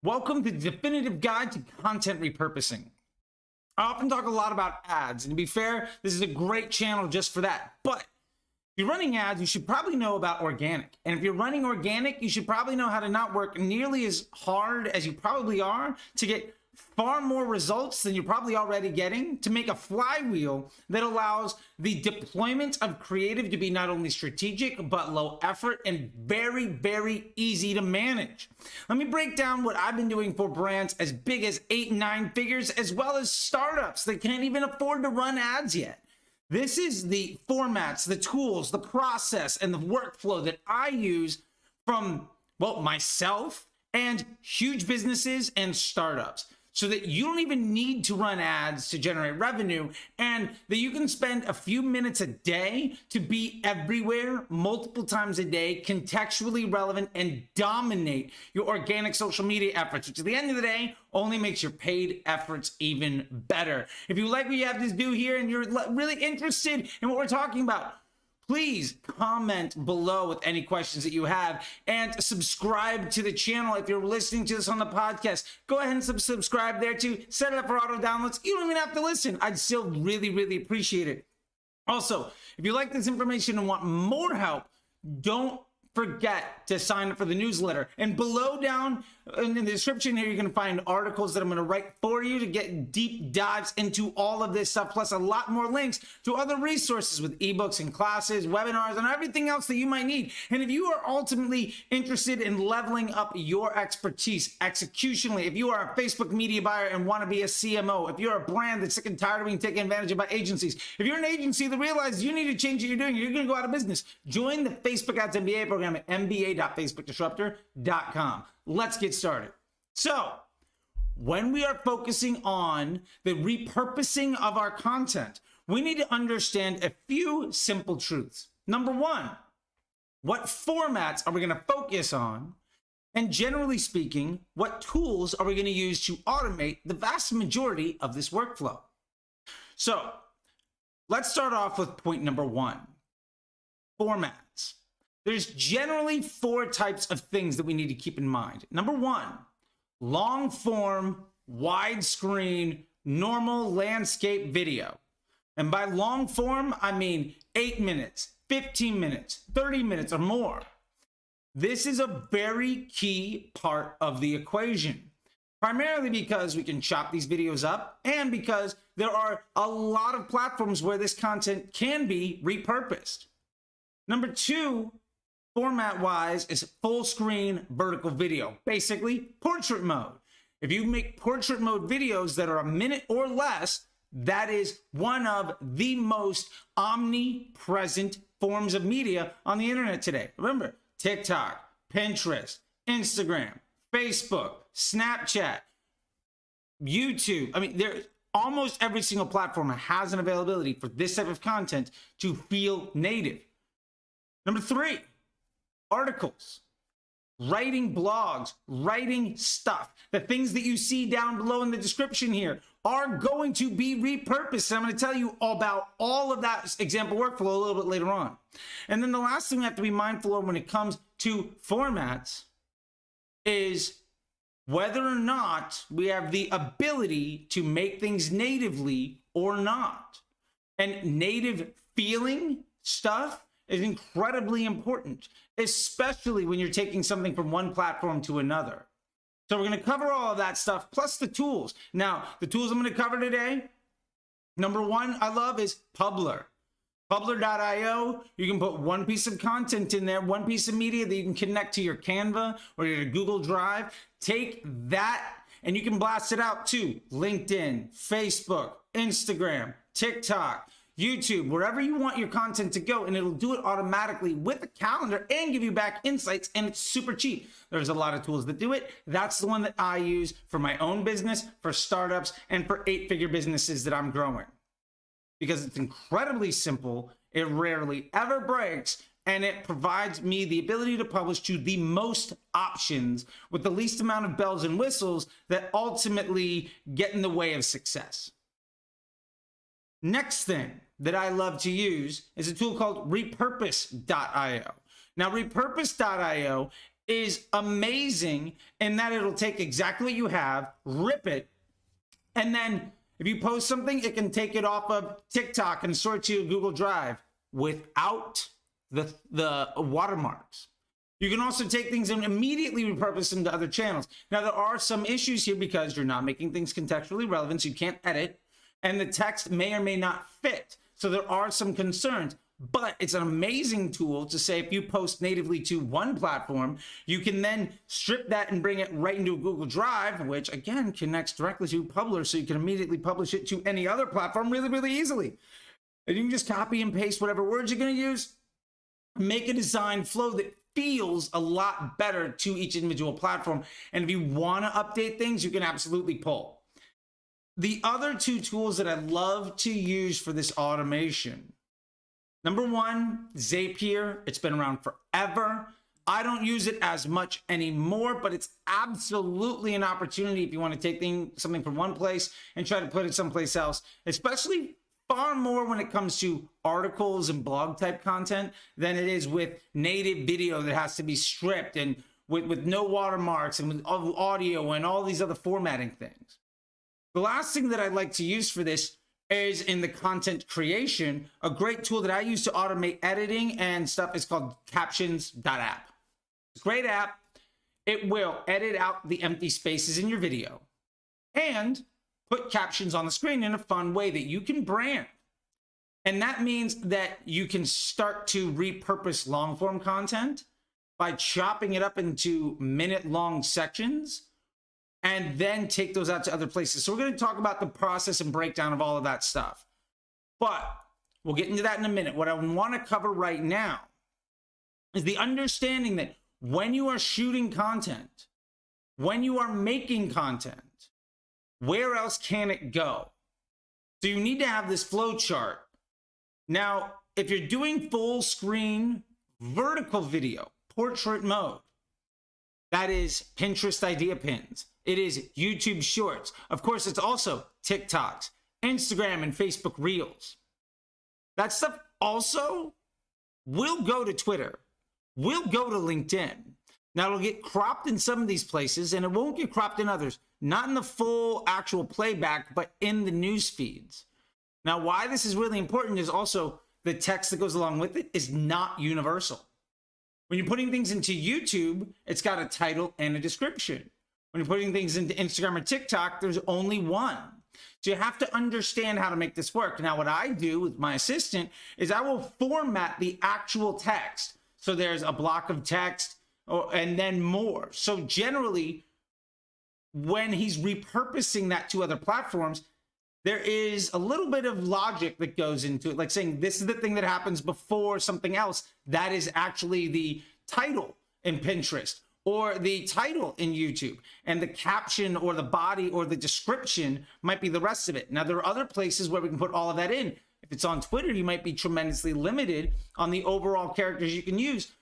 Welcome to the definitive guide to content repurposing. I often talk a lot about ads, and to be fair, this is a great channel just for that. But if you're running ads, you should probably know about organic. And if you're running organic, you should probably know how to not work nearly as hard as you probably are to get far more results than you're probably already getting, to make a flywheel that allows the deployment of creative to be not only strategic, but low effort and very, very easy to manage. Let me break down what I've been doing for brands as big as 8 and 9 figures, as well as startups that can't even afford to run ads yet. This is the formats, the tools, the process, and the workflow that I use from, well, myself and huge businesses and startups, so that you don't even need to run ads to generate revenue, and that you can spend a few minutes a day to be everywhere multiple times a day, contextually relevant, and dominate your organic social media efforts, which at the end of the day only makes your paid efforts even better. If you like what you have to do here and you're really interested in what we're talking about, please comment below with any questions that you have, and subscribe to the channel. If you're listening to this on the podcast, go ahead and subscribe there too. Set it up for auto downloads. You don't even have to listen. I'd still really, really appreciate it. Also, if you like this information and want more help, don't forget to sign up for the newsletter. And below down in the description here, you're going to find articles that I'm going to write for you to get deep dives into all of this stuff, plus a lot more links to other resources with ebooks and classes, webinars, and everything else that you might need. And if you are ultimately interested in leveling up your expertise executionally, if you are a Facebook media buyer and want to be a CMO, if you're a brand that's sick and tired of being taken advantage of by agencies, if you're an agency that realizes you need to change what you're doing, you're going to go out of business, join the Facebook Ads MBA program at mba.facebookdisruptor.com. Let's get started. So, when we are focusing on the repurposing of our content, we need to understand a few simple truths. Number one, what formats are we going to focus on? And generally speaking, what tools are we going to use to automate the vast majority of this workflow? So, let's start off with point number one, formats. There's generally 4 types of things that we need to keep in mind. Number one, long form, widescreen, normal landscape video. And by long form, I mean 8 minutes, 15 minutes, 30 minutes or more. This is a very key part of the equation, primarily because we can chop these videos up and because there are a lot of platforms where this content can be repurposed. Number two, format-wise, is full screen vertical video, basically portrait mode. If you make portrait mode videos that are a minute or less, that is one of the most omnipresent forms of media on the internet today. Remember, TikTok, Pinterest, Instagram, Facebook, Snapchat, YouTube. I mean, almost every single platform has an availability for this type of content to feel native. Number three, articles, writing blogs, writing stuff. The things that you see down below in the description here are going to be repurposed. And I'm going to tell you about all of that example workflow a little bit later on. And then the last thing we have to be mindful of when it comes to formats is whether or not we have the ability to make things natively or not. And native feeling stuff is incredibly important, especially when you're taking something from one platform to another. So we're going to cover all of that stuff, plus the tools. Now, the tools I'm going to cover today, number one I love is Publer. Publer.io, you can put one piece of content in there, one piece of media that you can connect to your Canva or your Google Drive. Take that and you can blast it out to LinkedIn, Facebook, Instagram, TikTok, YouTube, wherever you want your content to go, and it'll do it automatically with a calendar and give you back insights, and it's super cheap. There's a lot of tools that do it. That's the one that I use for my own business, for startups, and for 8-figure businesses that I'm growing. Because it's incredibly simple, it rarely ever breaks, and it provides me the ability to publish to the most options with the least amount of bells and whistles that ultimately get in the way of success. Next thing that I love to use is a tool called Repurpose.io. Now, Repurpose.io is amazing in that it'll take exactly what you have, rip it, and then if you post something, it can take it off of TikTok and sort to Google Drive without the watermarks. You can also take things and immediately repurpose them to other channels. Now, there are some issues here because you're not making things contextually relevant, so you can't edit, and the text may or may not fit. So there are some concerns, but it's an amazing tool to say if you post natively to one platform, you can then strip that and bring it right into Google Drive, which again connects directly to Publisher, so you can immediately publish it to any other platform really, really easily. And you can just copy and paste whatever words you're going to use, make a design flow that feels a lot better to each individual platform. And if you want to update things, you can absolutely pull. The other two tools that I love to use for this automation, number one, Zapier. It's been around forever. I don't use it as much anymore, but it's absolutely an opportunity if you want to take something from one place and try to put it someplace else, especially far more when it comes to articles and blog type content than it is with native video that has to be stripped and with no watermarks and with audio and all these other formatting things. The last thing that I'd like to use for this is in the content creation. A great tool that I use to automate editing and stuff is called captions.app. It's a great app. It will edit out the empty spaces in your video and put captions on the screen in a fun way that you can brand. And that means that you can start to repurpose long form content by chopping it up into minute-long sections and then take those out to other places. So we're going to talk about the process and breakdown of all of that stuff. But we'll get into that in a minute. What I want to cover right now is the understanding that when you are shooting content, when you are making content, where else can it go? So you need to have this flow chart. Now, if you're doing full screen vertical video, portrait mode, that is Pinterest idea pins. It is YouTube shorts. Of course, it's also TikToks, Instagram, and Facebook Reels. That stuff also will go to Twitter, will go to LinkedIn. Now, it'll get cropped in some of these places, and it won't get cropped in others. Not in the full actual playback, but in the news feeds. Now, why this is really important is also the text that goes along with it is not universal. When you're putting things into YouTube, it's got a title and a description. When you're putting things into Instagram or TikTok, there's only one. So you have to understand how to make this work. Now, what I do with my assistant is I will format the actual text. So there's a block of text and then more. So generally, when he's repurposing that to other platforms, there is a little bit of logic that goes into it, like saying this is the thing that happens before something else. That is actually the title in Pinterest or the title in YouTube, and the caption or the body or the description might be the rest of it. Now, there are other places where we can put all of that in. If it's on Twitter, you might be tremendously limited on the overall characters you can use.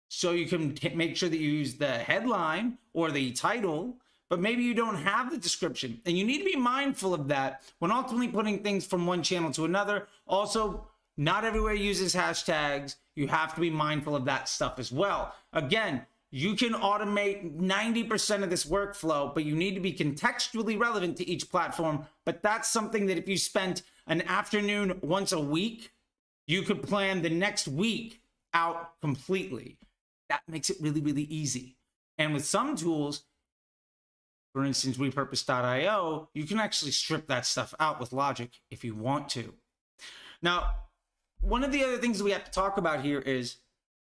So you can make sure that you use the headline or the title, but maybe you don't have the description. And you need to be mindful of that when ultimately putting things from one channel to another. Also, not everywhere uses hashtags. You have to be mindful of that stuff as well. Again, you can automate 90% of this workflow, but you need to be contextually relevant to each platform. But that's something that if you spent an afternoon once a week, you could plan the next week out completely. That makes it really, really easy. And with some tools, for instance, Repurpose.io, you can actually strip that stuff out with logic if you want to. Now, one of the other things that we have to talk about here is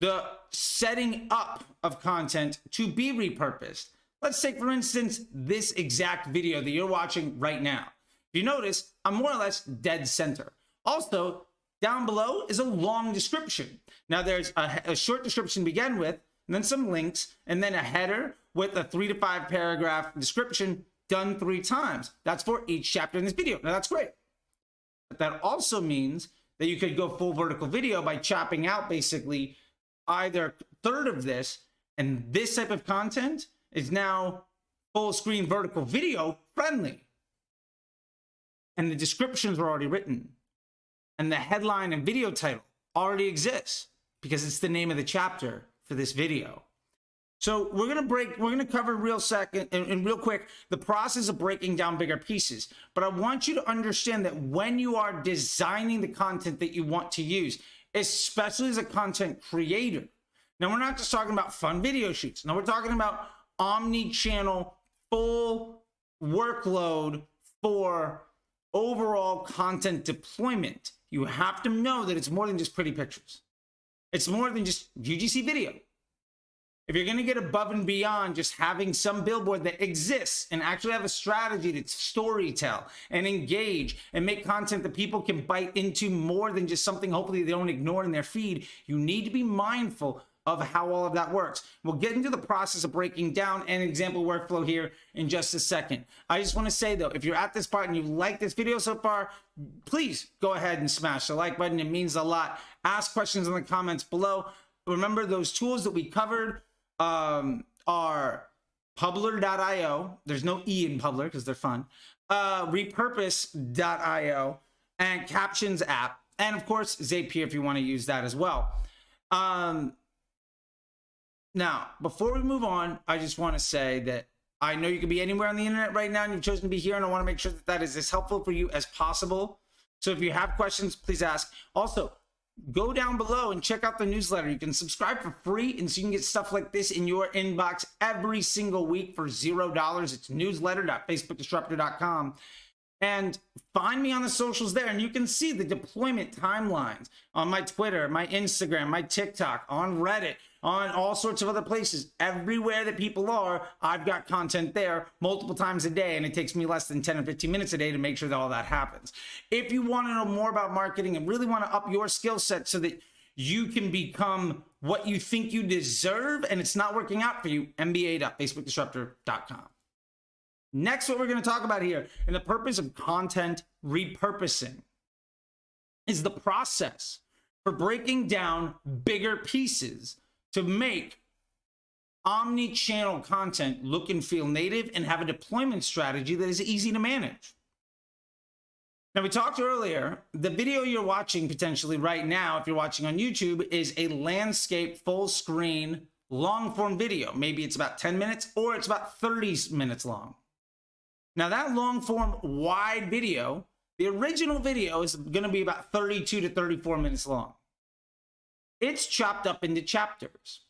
the setting up of content to be repurposed. Let's take, for instance, this exact video that you're watching right now. If you notice, I'm more or less dead center. Also, down below is a long description. Now, there's a short description to begin with, and then some links, and then a header with a 3 to 5 paragraph description done 3 times. That's for each chapter in this video. Now, that's great. But that also means that you could go full vertical video by chopping out basically either a third of this, and this type of content is now full screen vertical video friendly. And the descriptions are already written. And the headline and video title already exists because it's the name of the chapter for this video. So we're going to cover real second and real quick the process of breaking down bigger pieces. But I want you to understand that when you are designing the content that you want to use, especially as a content creator, now we're not just talking about fun video shoots. Now we're talking about omni-channel, full workload for overall content deployment. You have to know that it's more than just pretty pictures. It's more than just UGC video. If you're going to get above and beyond just having some billboard that exists and actually have a strategy to storytell and engage and make content that people can bite into more than just something hopefully they don't ignore in their feed, you need to be mindful of how all of that works. We'll get into the process of breaking down an example workflow here in just a second. I just want to say though, if you're at this part and you like this video so far, please go ahead and smash the like button. It means a lot. Ask questions in the comments below. Remember, those tools that we covered are Publer.io. There's no E in Publer because they're fun. Repurpose.io and Captions app. And of course, Zapier if you want to use that as well. Now, before we move on, I just want to say that I know you could be anywhere on the internet right now and you've chosen to be here, and I want to make sure that that is as helpful for you as possible. So if you have questions, please ask. Also, go down below and check out the newsletter. You can subscribe for free, and so you can get stuff like this in your inbox every single week for $0. It's newsletter.facebookdisruptor.com. And find me on the socials there, and you can see the deployment timelines on my Twitter, my Instagram, my TikTok, on Reddit, on all sorts of other places. Everywhere that people are, I've got content there multiple times a day, and it takes me less than 10 or 15 minutes a day to make sure that all that happens. If you want to know more about marketing and really want to up your skill set so that you can become what you think you deserve and it's not working out for you, mba.facebookdisruptor.com. Next, what we're going to talk about here, and the purpose of content repurposing, is the process for breaking down bigger pieces to make omni-channel content look and feel native and have a deployment strategy that is easy to manage. Now, we talked earlier, the video you're watching potentially right now, if you're watching on YouTube, is a landscape full screen long form video. Maybe it's about 10 minutes or it's about 30 minutes long. Now that long form wide video, the original video is going to be about 32 to 34 minutes long. It's chopped up into chapters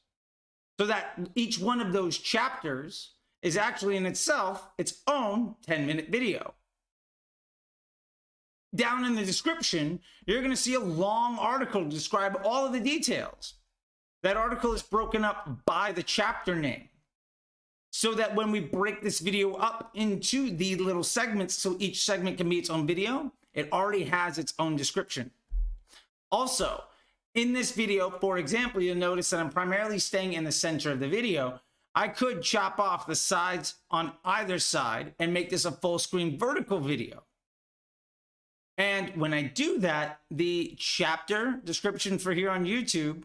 so that each one of those chapters is actually in itself its own 10-minute video. Down in the description, you're going to see a long article to describe all of the details. That article is broken up by the chapter name, so that when we break this video up into the little segments, so each segment can be its own video, it already has its own description. Also, in this video, for example, you'll notice that I'm primarily staying in the center of the video. I could chop off the sides on either side and make this a full screen vertical video. And when I do that, the chapter description for here on YouTube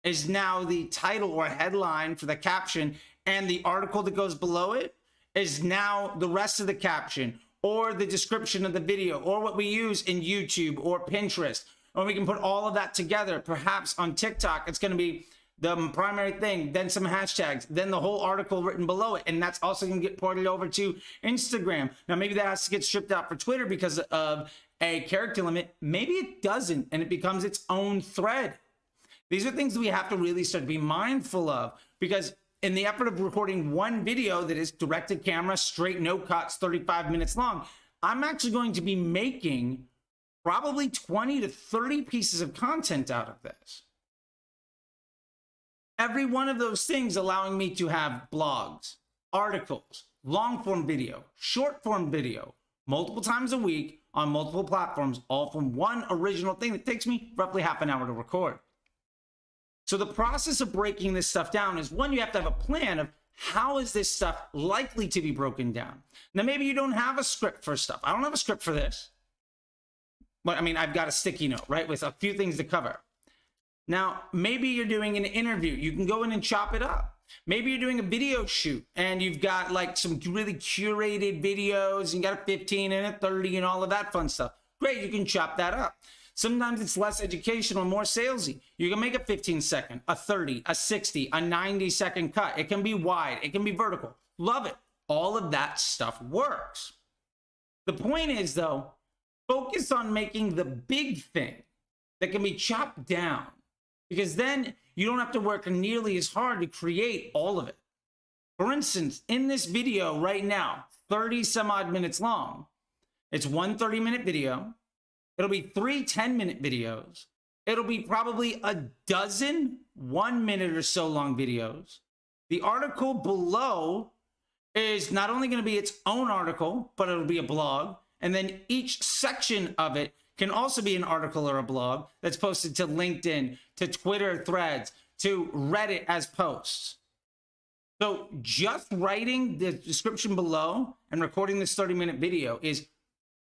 is now the title or headline for the caption, and the article that goes below it is now the rest of the caption or the description of the video, or what we use in YouTube or Pinterest. Or we can put all of that together. Perhaps on TikTok, it's going to be the primary thing, then some hashtags, then the whole article written below it. And that's also going to get ported over to Instagram. Now, maybe that has to get stripped out for Twitter because of a character limit. Maybe it doesn't, and it becomes its own thread. These are things that we have to really start to be mindful of, because in the effort of recording one video that is direct to camera, straight, no cuts, 35 minutes long, I'm actually going to be making probably 20 to 30 pieces of content out of this. Every one of those things allowing me to have blogs, articles, long form video, short form video, multiple times a week on multiple platforms, all from one original thing that takes me roughly half an hour to record. So the process of breaking this stuff down is, one, you have to have a plan of how is this stuff likely to be broken down. Now, maybe you don't have a script for stuff. I don't have a script for this. But I mean, I've got a sticky note, right, with a few things to cover. Now, maybe you're doing an interview. You can go in and chop it up. Maybe you're doing a video shoot and you've got like some really curated videos. You got a 15 and a 30 and all of that fun stuff. Great, you can chop that up. Sometimes it's less educational, more salesy. You can make a 15-second, a 30, a 60, a 90-second cut. It can be wide, it can be vertical. Love it. All of that stuff works. The point is, though, focus on making the big thing that can be chopped down, because then you don't have to work nearly as hard to create all of it. For instance, in this video right now, 30 some odd minutes long, it's one 30-minute video. It'll be 3 10-minute videos. It'll be probably a dozen 1 minute or so long videos. The article below is not only going to be its own article, but it'll be a blog. And then each section of it can also be an article or a blog that's posted to LinkedIn, to Twitter threads, to Reddit as posts. So just writing the description below and recording this 30-minute video is,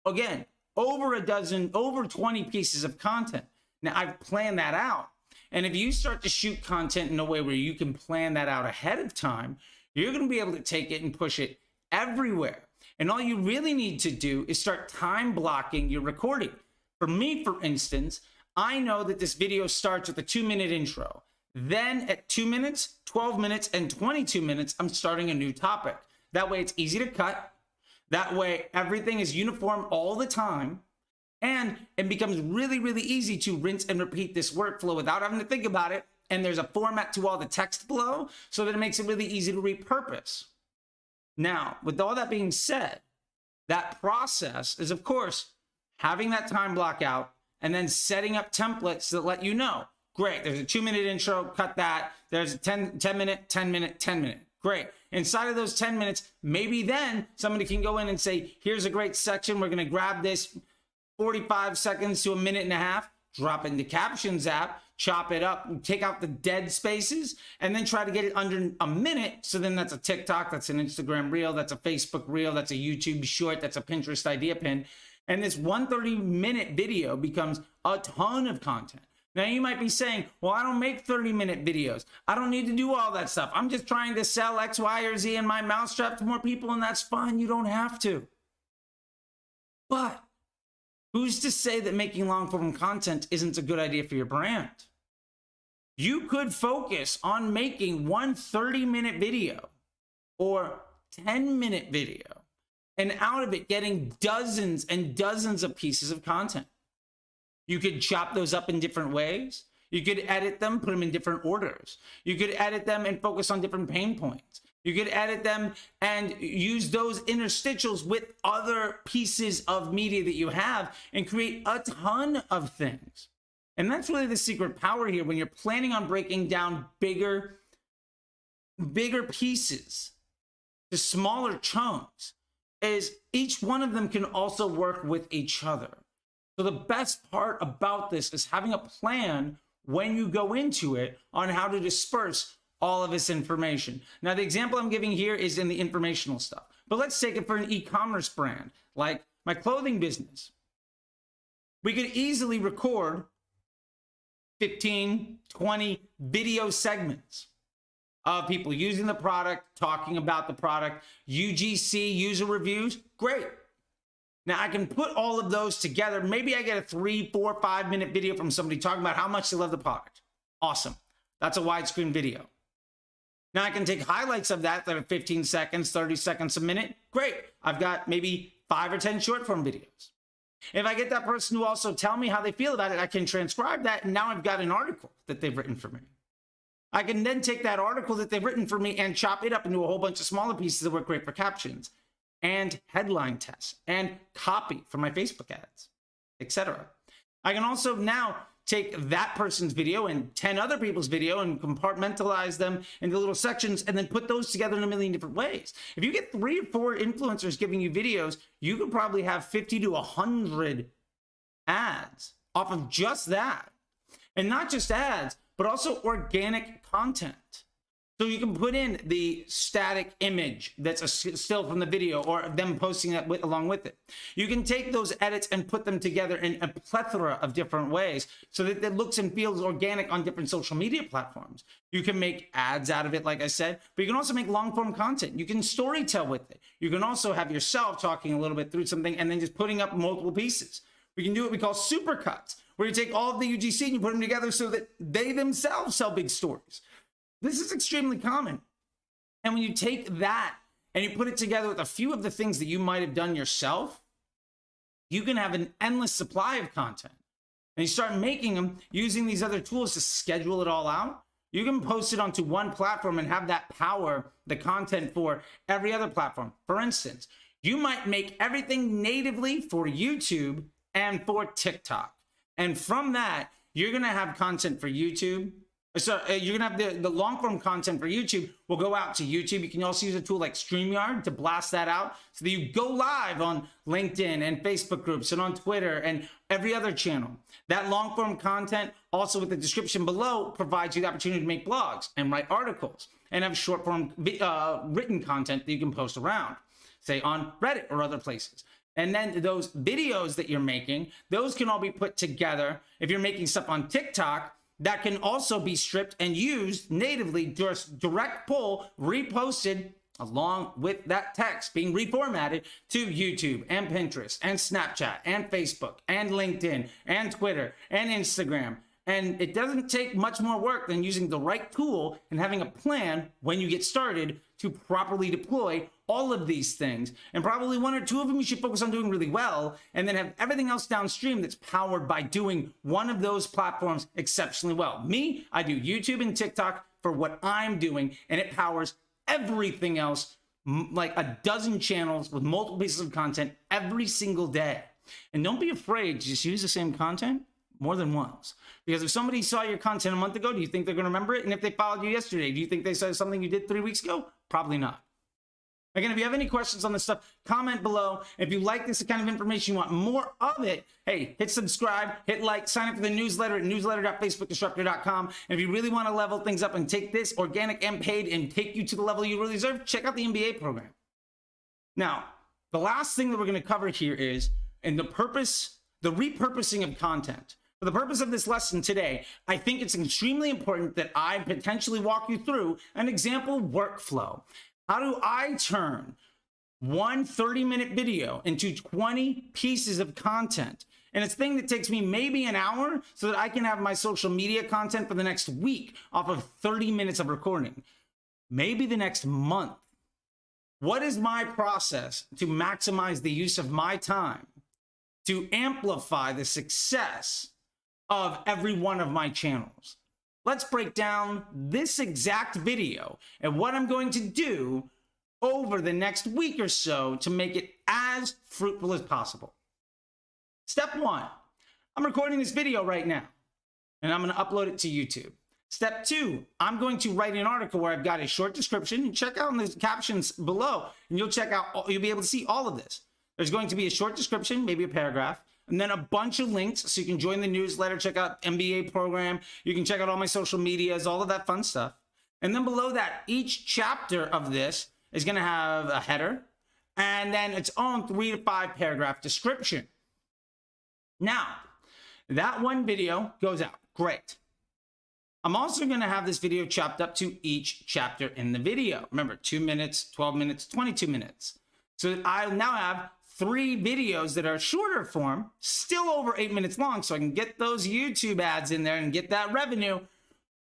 again, over 20 pieces of content. Now, I've planned that out. And if you start to shoot content in a way where you can plan that out ahead of time, you're going to be able to take it and push it everywhere. And all you really need to do is start time blocking your recording. For me, for instance, I know that this video starts with a 2-minute intro. Then at 2 minutes, 12 minutes, and 22 minutes, I'm starting a new topic. That way it's easy to cut. That way everything is uniform all the time. And it becomes really, really easy to rinse and repeat this workflow without having to think about it. And there's a format to all the text below so that it makes it really easy to repurpose. Now, with all that being said, that process is, of course, having that time block out and then setting up templates that let you know, great, there's a 2-minute intro, cut that. There's a 10-minute, 10-minute, 10-minute. Great. Inside of those 10 minutes, maybe then somebody can go in and say, here's a great section. We're going to grab this 45 seconds to a minute and a half, drop it into Captions app, chop it up, take out the dead spaces, and then try to get it under a minute. So then that's a TikTok, that's an Instagram reel, that's a Facebook reel, that's a YouTube short, that's a Pinterest idea pin. And this 130-minute video becomes a ton of content. Now you might be saying, well, I don't make 30-minute videos. I don't need to do all that stuff. I'm just trying to sell X, Y, or Z in my mousetrap to more people, and that's fine. You don't have to. But who's to say that making long-form content isn't a good idea for your brand? You could focus on making one 30-minute video or 10-minute video, and out of it getting dozens and dozens of pieces of content. You could chop those up in different ways. You could edit them, put them in different orders. You could edit them and focus on different pain points. You could edit them and use those interstitials with other pieces of media that you have and create a ton of things. And that's really the secret power here when you're planning on breaking down bigger pieces to smaller chunks, is each one of them can also work with each other. So the best part about this is having a plan when you go into it on how to disperse all of this information. Now, the example I'm giving here is in the informational stuff, but let's take it for an e-commerce brand like my clothing business. We could easily record 15, 20 video segments of people using the product, talking about the product, UGC, user reviews. Great. Now I can put all of those together. Maybe I get a 3, 4, 5-minute video from somebody talking about how much they love the product. Awesome. That's a widescreen video. Now I can take highlights of that are 15 seconds, 30 seconds a minute. Great. I've got maybe 5 or 10 short form videos. If I get that person to also tell me how they feel about it, I can transcribe that, and now I've got an article that they've written for me. I can then take that article that they've written for me and chop it up into a whole bunch of smaller pieces that work great for captions and headline tests and copy for my Facebook ads, etc. I can also now take that person's video and 10 other people's video and compartmentalize them into little sections and then put those together in a million different ways. If you get 3 or 4 influencers giving you videos, you could probably have 50 to 100 ads off of just that. And not just ads, but also organic content. So you can put in the static image that's a still from the video or them posting that along with it. You can take those edits and put them together in a plethora of different ways so that it looks and feels organic on different social media platforms. You can make ads out of it, like I said, but you can also make long form content. You can storytell with it. You can also have yourself talking a little bit through something and then just putting up multiple pieces. We can do what we call supercuts, where you take all of the UGC and you put them together so that they themselves sell big stories. This is extremely common. And when you take that and you put it together with a few of the things that you might have done yourself, you can have an endless supply of content. And you start making them using these other tools to schedule it all out. You can post it onto one platform and have that power the content for every other platform. For instance, you might make everything natively for YouTube and for TikTok. And from that, you're going to have content for YouTube. So you're going to have the long form content for YouTube will go out to YouTube. You can also use a tool like StreamYard to blast that out so that you go live on LinkedIn and Facebook groups and on Twitter and every other channel. That long form content also with the description below provides you the opportunity to make blogs and write articles and have short form written content that you can post around, say on Reddit or other places. And then those videos that you're making, those can all be put together. If you're making stuff on TikTok, that can also be stripped and used natively, just direct pull, reposted along with that text being reformatted to YouTube and Pinterest and Snapchat and Facebook and LinkedIn and Twitter and Instagram. And it doesn't take much more work than using the right tool and having a plan when you get started to properly deploy all of these things. And probably one or two of them you should focus on doing really well, and then have everything else downstream that's powered by doing one of those platforms exceptionally well. Me, I do YouTube and TikTok for what I'm doing, and it powers everything else, like a dozen channels with multiple pieces of content every single day. And don't be afraid to just use the same content more than once. Because if somebody saw your content a month ago, do you think they're going to remember it? And if they followed you yesterday, do you think they saw something you did 3 weeks ago? Probably not. Again, if you have any questions on this stuff, comment below. If you like this kind of information, you want more of it, hey, hit subscribe, hit like, sign up for the newsletter at newsletter.facebookdisruptor.com. And if you really want to level things up and take this organic and paid and take you to the level you really deserve, check out the MBA program. Now, the last thing that we're going to cover here is the repurposing of content. For the purpose of this lesson today, I think it's extremely important that I potentially walk you through an example workflow. How do I turn one 30-minute video into 20 pieces of content? And it's a thing that takes me maybe an hour so that I can have my social media content for the next week off of 30 minutes of recording, maybe the next month. What is my process to maximize the use of my time to amplify the success of every one of my channels? Let's break down this exact video and what I'm going to do over the next week or so to make it as fruitful as possible. Step one, I'm recording this video right now and I'm going to upload it to YouTube. Step two, I'm going to write an article where I've got a short description, and check out in the captions below and you'll be able to see all of this. There's going to be a short description, maybe a paragraph, and then a bunch of links so you can join the newsletter, check out MBA program. You can check out all my social medias, all of that fun stuff. And then below that, each chapter of this is going to have a header and then its own 3 to 5 paragraph description. Now, that one video goes out. Great. I'm also going to have this video chopped up to each chapter in the video. Remember, 2 minutes, 12 minutes, 22 minutes. So I now have 3 videos that are shorter form, still over 8 minutes long, so I can get those YouTube ads in there and get that revenue,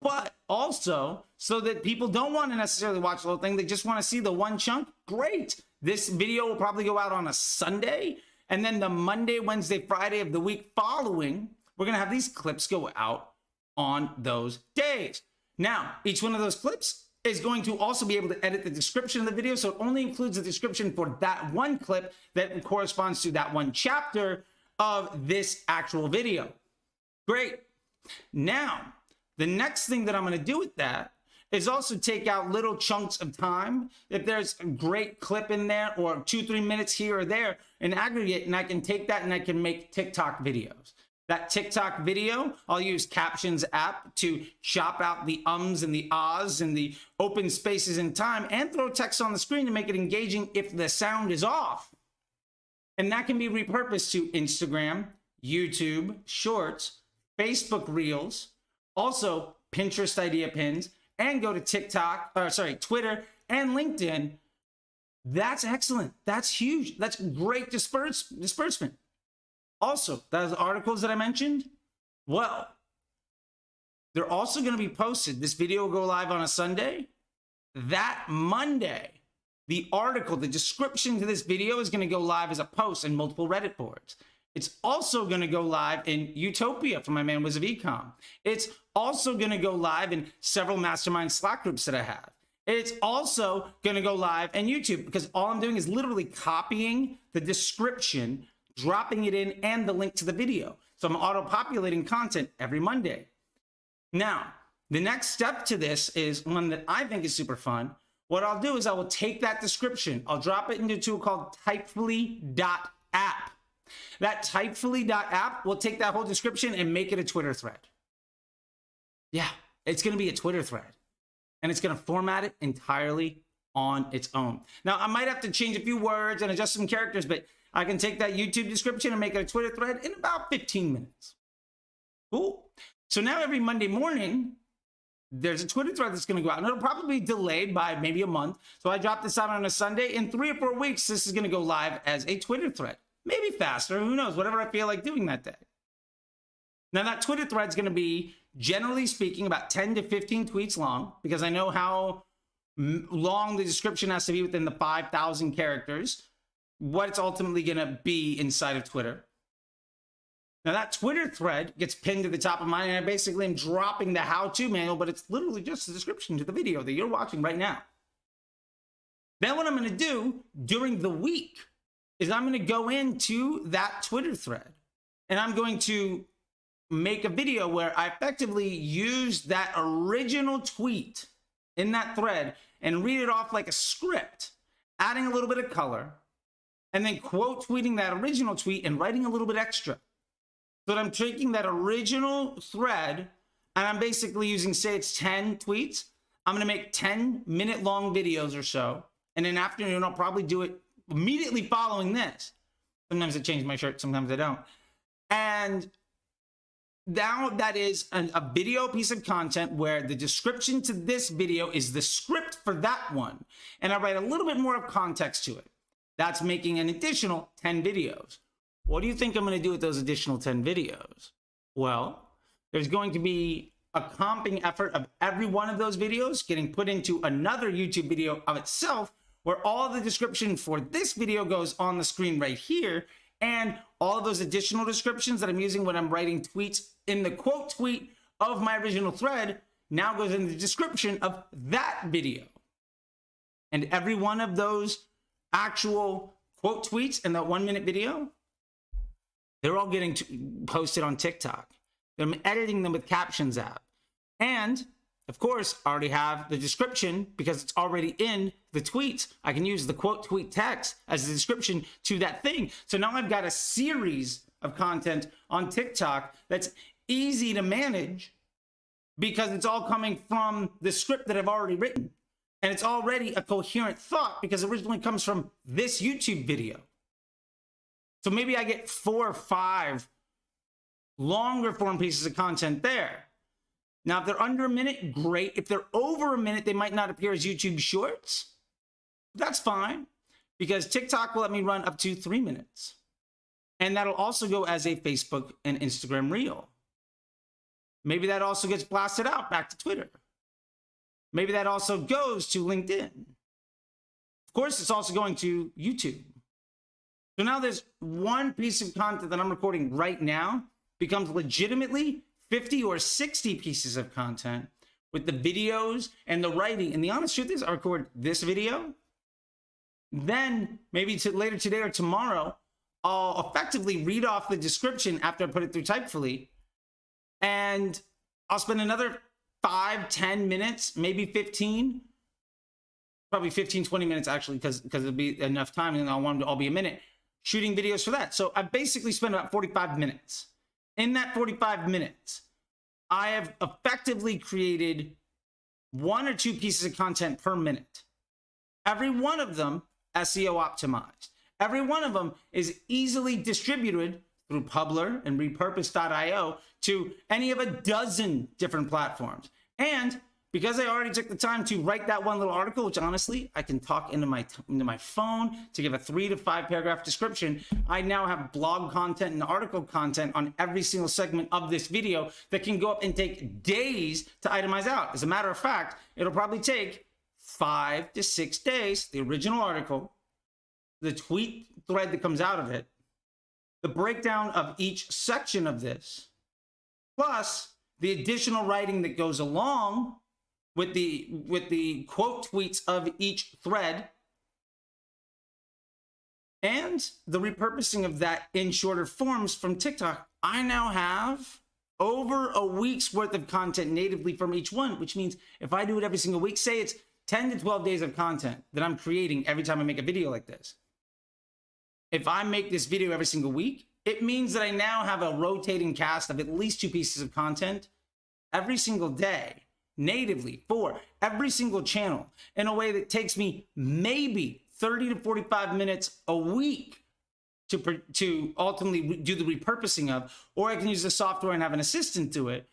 but also so that people don't want to necessarily watch the whole thing. They just want to see the one chunk. Great. This video will probably go out on a Sunday, and then the Monday, Wednesday, Friday of the week following, we're going to have these clips go out on those days. Now, each one of those clips is going to also be able to edit the description of the video, so it only includes the description for that one clip that corresponds to that one chapter of this actual video. Great. Now, the next thing that I'm going to do with that is also take out little chunks of time. If there's a great clip in there or 2-3 minutes here or there in aggregate, and I can take that and I can make TikTok videos. That TikTok video, I'll use Captions app to chop out the ums and the ahs and the open spaces in time and throw text on the screen to make it engaging if the sound is off. And that can be repurposed to Instagram, YouTube, Shorts, Facebook Reels, also Pinterest idea pins, and go to Twitter and LinkedIn. That's excellent. That's huge. That's great disbursement. Also, those articles that I mentioned, Well, they're also going to be posted. This video will go live on a Sunday. That Monday, the article, the description to this video is going to go live as a post in multiple Reddit boards. It's also going to go live in Utopia for my man Wiz of Ecom. It's also going to go live in several mastermind Slack groups that I have. It's also going to go live in YouTube, because all I'm doing is literally copying the description, dropping it in, and the link to the video. So I'm auto-populating content every Monday. Now, the next step to this is one that I think is super fun. What I'll do is I will take that description, I'll drop it into a tool called Typefully.app. That Typefully.app will take that whole description and make it a Twitter thread. Yeah, it's going to be a Twitter thread, and it's going to format it entirely on its own. Now, I might have to change a few words and adjust some characters, but I can take that YouTube description and make it a Twitter thread in about 15 minutes. Cool. So now every Monday morning, there's a Twitter thread that's going to go out, and it'll probably be delayed by maybe a month. So I drop this out on a Sunday. In 3 or 4 weeks, this is going to go live as a Twitter thread. Maybe faster, who knows, whatever I feel like doing that day. Now that Twitter thread is going to be, generally speaking, about 10 to 15 tweets long, because I know how long the description has to be within the 5,000 characters, what it's ultimately going to be inside of Twitter. Now that Twitter thread gets pinned to the top of mine, and I basically am dropping the how-to manual, but it's literally just the description to the video that you're watching right now. Then what I'm going to do during the week is I'm going to go into that Twitter thread, and I'm going to make a video where I effectively use that original tweet in that thread and read it off like a script, adding a little bit of color, and then quote tweeting that original tweet and writing a little bit extra. So that I'm taking that original thread, and I'm basically using, say it's 10 tweets. I'm going to make 10-minute long videos or so. And in the afternoon, I'll probably do it immediately following this. Sometimes I change my shirt, sometimes I don't. And now that is a video piece of content where the description to this video is the script for that one. And I write a little bit more of context to it. That's making an additional 10 videos. What do you think I'm going to do with those additional 10 videos? Well, there's going to be a comping effort of every one of those videos getting put into another YouTube video of itself, where all the description for this video goes on the screen right here, and all of those additional descriptions that I'm using when I'm writing tweets in the quote tweet of my original thread now goes in the description of that video. And every one of those actual quote tweets in that 1-minute video, they're all getting posted on TikTok. I'm editing them with Captions app. And, of course, I already have the description because it's already in the tweets. I can use the quote tweet text as the description to that thing. So now I've got a series of content on TikTok that's easy to manage because it's all coming from the script that I've already written. And it's already a coherent thought because it originally comes from this YouTube video. So maybe I get 4 or 5 longer form pieces of content there. Now, if they're under a minute, great. If they're over a minute, they might not appear as YouTube shorts. That's fine, because TikTok will let me run up to 3 minutes. And that'll also go as a Facebook and Instagram reel. Maybe that also gets blasted out back to Twitter. Maybe that also goes to LinkedIn. Of course, it's also going to YouTube. So now there's one piece of content that I'm recording right now becomes legitimately 50 or 60 pieces of content with the videos and the writing. And the honest truth is I record this video. Then maybe later today or tomorrow, I'll effectively read off the description after I put it through Typefully. And I'll spend another 5, 10 minutes, maybe 15, probably 15, 20 minutes actually, because it'll be enough time and I want them to all be a minute, shooting videos for that. So I basically spent about 45 minutes. In that 45 minutes, I have effectively created 1 or 2 pieces of content per minute. Every one of them SEO optimized. Every one of them is easily distributed through Publer and Repurpose.io to any of a dozen different platforms. And because I already took the time to write that one little article, which honestly, I can talk into my phone to give a 3 to 5 paragraph description. I now have blog content and article content on every single segment of this video that can go up and take days to itemize out. As a matter of fact, it'll probably take 5 to 6 days, the original article, the tweet thread that comes out of it, the breakdown of each section of this, plus the additional writing that goes along with the quote tweets of each thread, and the repurposing of that in shorter forms from TikTok. I now have over a week's worth of content natively from each one, which means if I do it every single week, say it's 10 to 12 days of content that I'm creating every time I make a video like this. If I make this video every single week, it means that I now have a rotating cast of at least 2 pieces of content every single day, natively for every single channel, in a way that takes me maybe 30 to 45 minutes a week to ultimately do the repurposing of, or I can use the software and have an assistant do it.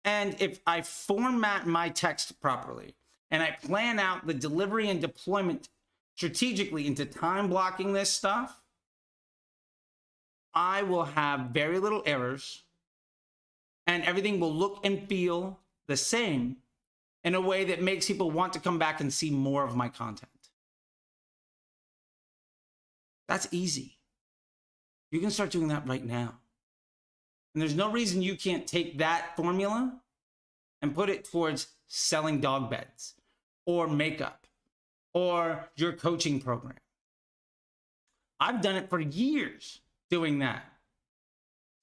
And if I format my text properly and I plan out the delivery and deployment strategically into time blocking this stuff, I will have very little errors and everything will look and feel the same in a way that makes people want to come back and see more of my content. That's easy. You can start doing that right now. And there's no reason you can't take that formula and put it towards selling dog beds or makeup or your coaching program. I've done it for years doing that.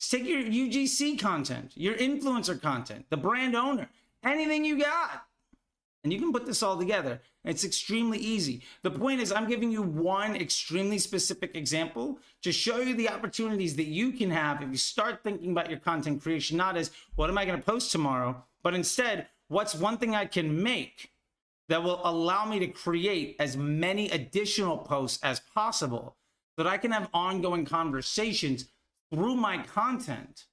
Take your UGC content, your influencer content, the brand owner, anything you got, and you can put this all together. It's extremely easy. The point is, I'm giving you one extremely specific example to show you the opportunities that you can have if you start thinking about your content creation, not as, what am I going to post tomorrow? But instead, what's one thing I can make that will allow me to create as many additional posts as possible so that I can have ongoing conversations through my content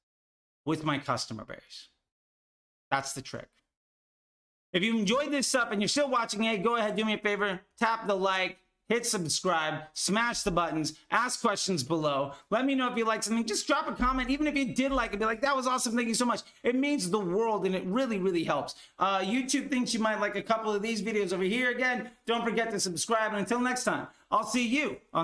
with my customer base. That's the trick. If you enjoyed this stuff and you're still watching, hey, go ahead, do me a favor, tap the like, hit subscribe, smash the buttons, ask questions below. Let me know if you like something. Just drop a comment, even if you did like it, be like, that was awesome, thank you so much. It means the world and it really, really helps. YouTube thinks you might like a couple of these videos over here. Again, don't forget to subscribe, and until next time, I'll see you on the